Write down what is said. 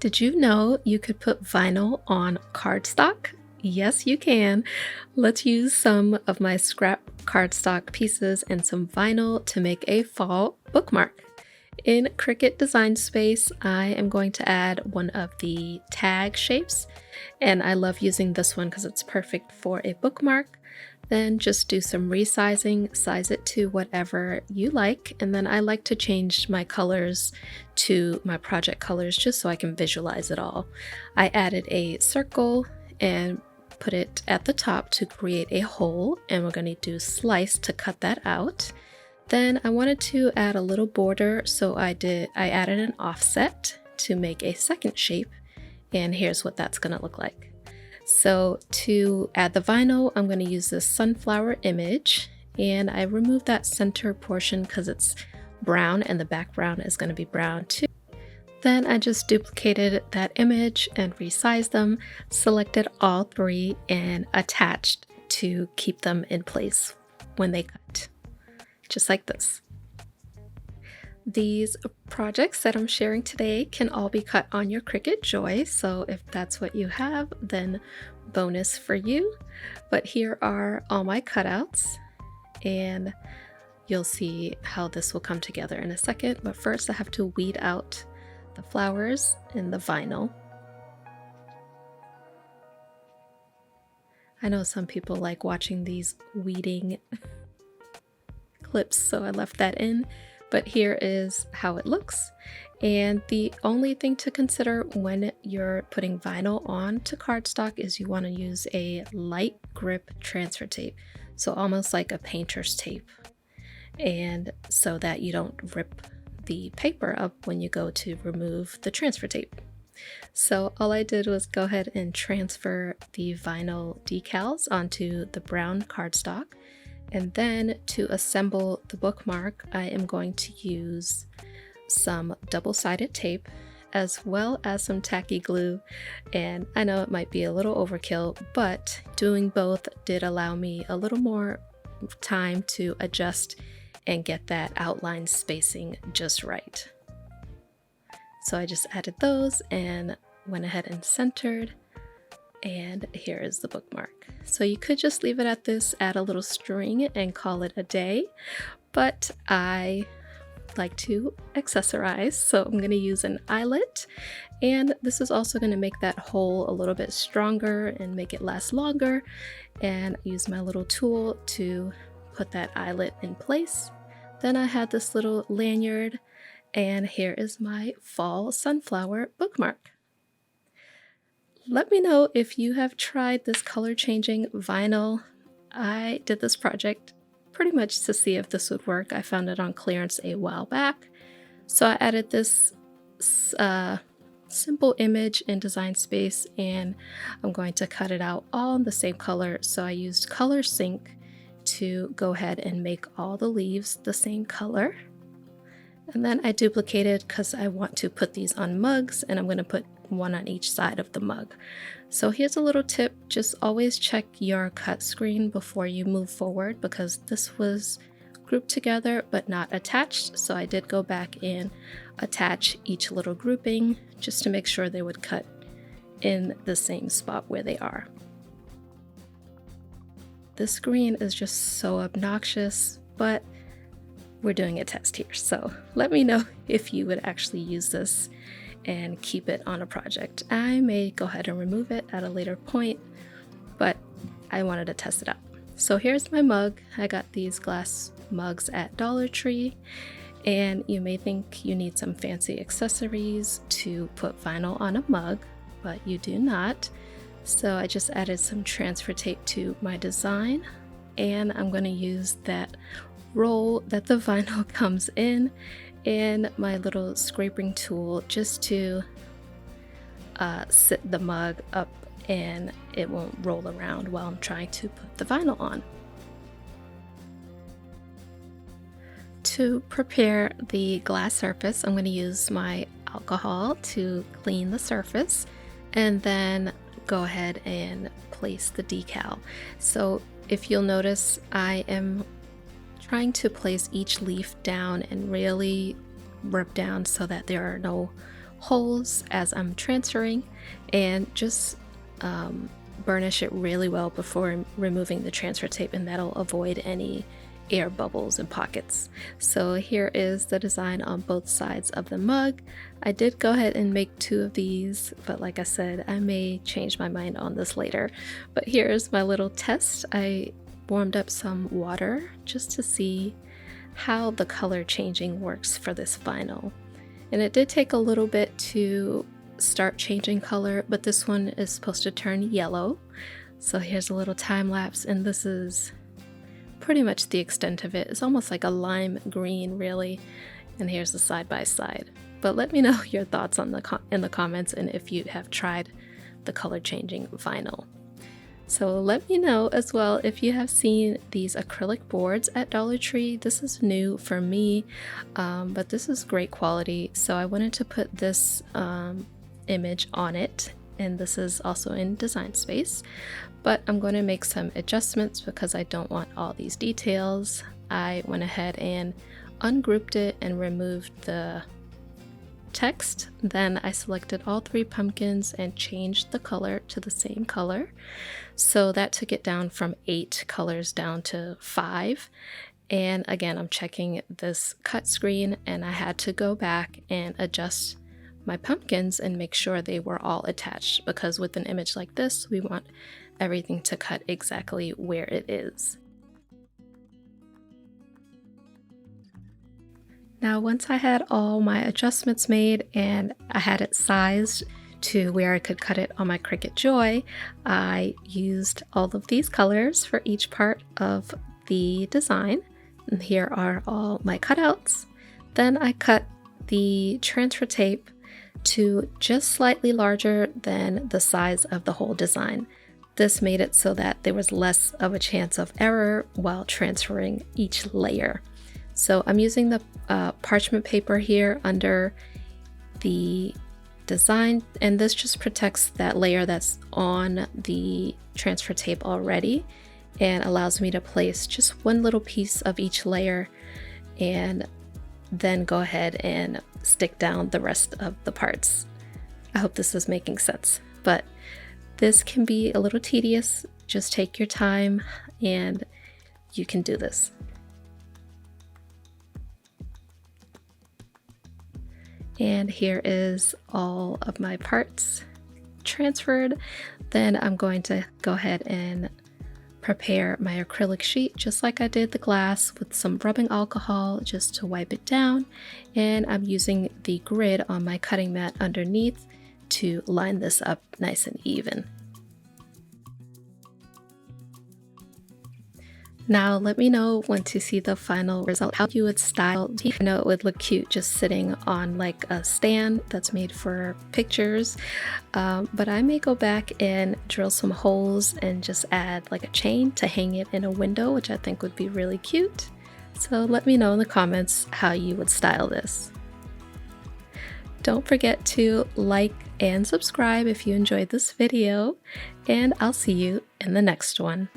Did you know you could put vinyl on cardstock? Yes, you can. Let's use some of my scrap cardstock pieces and some vinyl to make a fall bookmark. In Cricut Design Space, I am going to add one of the tag shapes, and I love using this one because it's perfect for a bookmark. Then just do some resizing, size it to whatever you like, and then I like to change my colors to my project colors just so I can visualize it all. I added a circle and put it at the top to create a hole, and we're going to do slice to cut that out. Then I wanted to add a little border, so I added an offset to make a second shape, and here's what that's going to look like. So to add the vinyl, I'm going to use this sunflower image, and I removed that center portion because it's brown and the background is going to be brown too. Then I just duplicated that image and resized them, selected all three, and attached to keep them in place when they cut, just like this. These projects that I'm sharing today can all be cut on your Cricut Joy, so if that's what you have, then bonus for you. But here are all my cutouts, and you'll see how this will come together in a second. But first I have to weed out the flowers and the vinyl. I know some people like watching these weeding clips, so I left that in. But here is how it looks. And the only thing to consider when you're putting vinyl onto cardstock is you want to use a light grip transfer tape. So almost like a painter's tape. And so that you don't rip the paper up when you go to remove the transfer tape. So all I did was go ahead and transfer the vinyl decals onto the brown cardstock. And then to assemble the bookmark, I am going to use some double-sided tape as well as some tacky glue. And I know it might be a little overkill, but doing both did allow me a little more time to adjust and get that outline spacing just right. So I just added those and went ahead and centered. And here is the bookmark. So you could just leave it at this, add a little string and call it a day, but I like to accessorize, so I'm going to use an eyelet, and this is also going to make that hole a little bit stronger and make it last longer, and use my little tool to put that eyelet in place. Then I had this little lanyard, and here is my fall sunflower bookmark. Let me know if you have tried this color changing vinyl. I did this project pretty much to see if this would work. I found it on clearance a while back. So I added this simple image in Design Space, and I'm going to cut it out all in the same color. So I used Color Sync to go ahead and make all the leaves the same color. And then I duplicated because I want to put these on mugs, and I'm going to put one on each side of the mug. So here's a little tip: just always check your cut screen before you move forward, because this was grouped together but not attached. So I did go back and attach each little grouping just to make sure they would cut in the same spot where they are. This screen is just so obnoxious, but we're doing a test here. So let me know if you would actually use this and keep it on a project. I may go ahead and remove it at a later point, but I wanted to test it out. So here's my mug. I got these glass mugs at Dollar Tree, and you may think you need some fancy accessories to put vinyl on a mug, but you do not. So I just added some transfer tape to my design, and I'm going to use that roll that the vinyl comes in and my little scraping tool just to sit the mug up and it won't roll around while I'm trying to put the vinyl on. To prepare the glass surface, I'm going to use my alcohol to clean the surface and then go ahead and place the decal. So if you'll notice, I am trying to place each leaf down and really rub down so that there are no holes as I'm transferring, and just burnish it really well before removing the transfer tape, and that'll avoid any air bubbles and pockets. So here is the design on both sides of the mug. I did go ahead and make 2 of these, but like I said, I may change my mind on this later. But here's my little test. I warmed up some water just to see how the color changing works for this vinyl. And it did take a little bit to start changing color, but this one is supposed to turn yellow. So here's a little time lapse, and this is pretty much the extent of it. It's almost like a lime green, really. And here's the side by side. But let me know your thoughts on in the comments, and if you have tried the color changing vinyl. So let me know as well if you have seen these acrylic boards at Dollar Tree. This is new for me, but this is great quality. So I wanted to put this image on it, and this is also in Design Space. But I'm going to make some adjustments because I don't want all these details. I went ahead and ungrouped it and removed the text. Then I selected all 3 pumpkins and changed the color to the same color. So that took it down from 8 colors down to 5. And again, I'm checking this cut screen, and I had to go back and adjust my pumpkins and make sure they were all attached, because with an image like this, we want everything to cut exactly where it is. Now, once I had all my adjustments made and I had it sized to where I could cut it on my Cricut Joy, I used all of these colors for each part of the design. And here are all my cutouts. Then I cut the transfer tape to just slightly larger than the size of the whole design. This made it so that there was less of a chance of error while transferring each layer. So I'm using the parchment paper here under the design, and this just protects that layer that's on the transfer tape already and allows me to place just one little piece of each layer and then go ahead and stick down the rest of the parts. I hope this is making sense, but this can be a little tedious. Just take your time and you can do this. And here is all of my parts transferred. Then I'm going to go ahead and prepare my acrylic sheet just like I did the glass, with some rubbing alcohol just to wipe it down. And I'm using the grid on my cutting mat underneath to line this up nice and even. Now let me know once you see the final result how you would style. I know it would look cute just sitting on like a stand that's made for pictures, but I may go back and drill some holes and just add like a chain to hang it in a window, which I think would be really cute. So let me know in the comments how you would style this. Don't forget to like and subscribe if you enjoyed this video, and I'll see you in the next one.